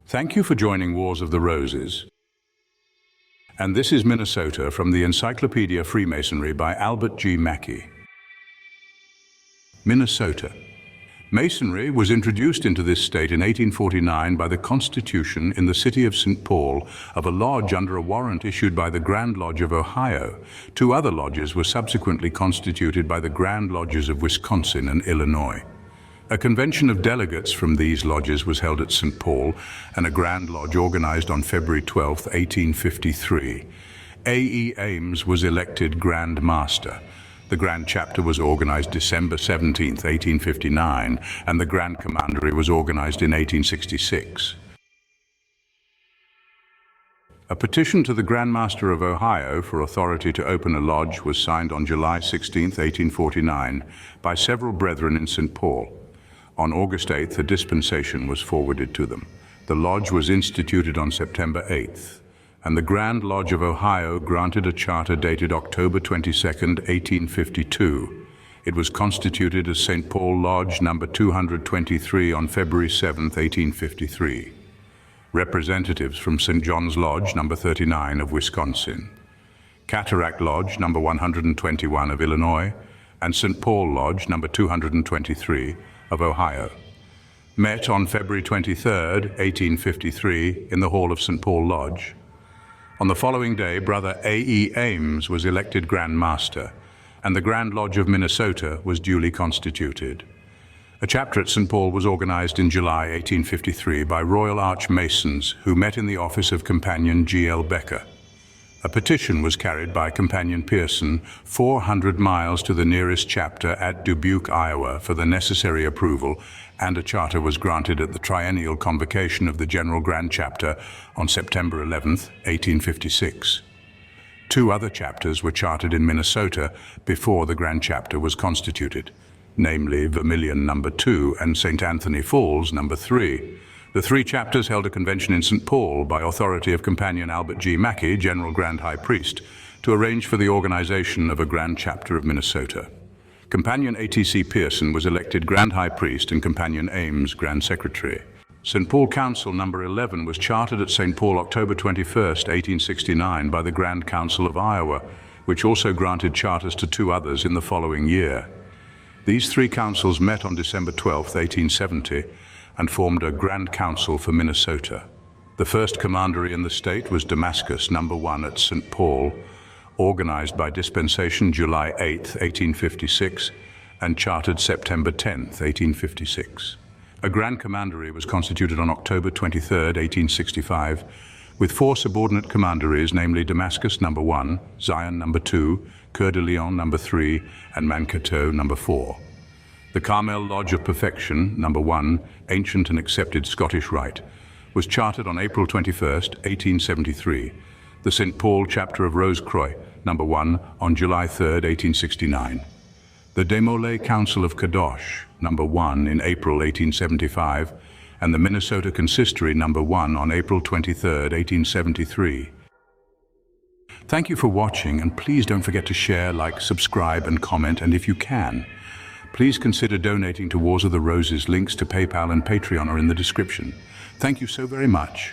Thank you for joining Wars of the Roses. And this is Minnesota from the Encyclopedia of Freemasonry by Albert G. Mackey. Minnesota. Masonry was introduced into this state in 1849 by the Constitution in the city of St. Paul of a lodge under a warrant issued by the Grand Lodge of Ohio. Two other lodges were subsequently constituted by the Grand Lodges of Wisconsin and Illinois. A convention of delegates from these lodges was held at St. Paul, and a Grand Lodge organized on February 12, 1853. A.E. Ames was elected Grand Master. The Grand Chapter was organized December 17, 1859, and the Grand Commandery was organized in 1866. A petition to the Grand Master of Ohio for authority to open a lodge was signed on July 16, 1849, by several brethren in St. Paul. On August 8th, a dispensation was forwarded to them. The lodge was instituted on September 8th, and the Grand Lodge of Ohio granted a charter dated October 22, 1852. It was constituted as St. Paul Lodge number 223 on February 7, 1853. Representatives from St. John's Lodge number 39 of Wisconsin, Cataract Lodge number 121 of Illinois, and St. Paul Lodge number 223 of Ohio met on February 23, 1853 in the hall of St. Paul Lodge. On the following day, Brother A.E. Ames was elected Grand Master, and the Grand Lodge of Minnesota was duly constituted. A chapter at St. Paul was organized in July 1853 by Royal Arch Masons who met in the office of Companion G.L. Becker. A petition was carried by Companion Pearson 400 miles to the nearest chapter at Dubuque, Iowa, for the necessary approval, and a charter was granted at the triennial convocation of the General Grand Chapter on September 11, 1856. Two other chapters were chartered in Minnesota before the Grand Chapter was constituted, namely Vermilion No. 2 and St. Anthony Falls No. 3. The three chapters held a convention in St. Paul by authority of Companion Albert G. Mackey, General Grand High Priest, to arrange for the organization of a Grand Chapter of Minnesota. Companion A.T.C. Pearson was elected Grand High Priest and Companion Ames Grand Secretary. St. Paul Council No. 11 was chartered at St. Paul October 21, 1869 by the Grand Council of Iowa, which also granted charters to two others in the following year. These three councils met on December 12, 1870, and formed a Grand Council for Minnesota. The first commandery in the state was Damascus No. 1 at St. Paul, organized by dispensation July 8, 1856, and chartered September 10, 1856. A Grand Commandery was constituted on October 23, 1865, with four subordinate commanderies, namely Damascus No. 1, Zion No. 2, Coeur de Lion No. 3, and Mankato No. 4. The Carmel Lodge of Perfection, No. 1, Ancient and Accepted Scottish Rite, was chartered on April 21, 1873. The St. Paul Chapter of Rose-Croix, No. 1, on July 3, 1869. The Desmoulins Council of Kadosh, No. 1, in April 1875, and the Minnesota Consistory No. 1 on April 23, 1873. Thank you for watching, and please don't forget to share, like, subscribe, and comment, and if you can, please consider donating to Wars of the Roses. Links to PayPal and Patreon are in the description. Thank you so very much.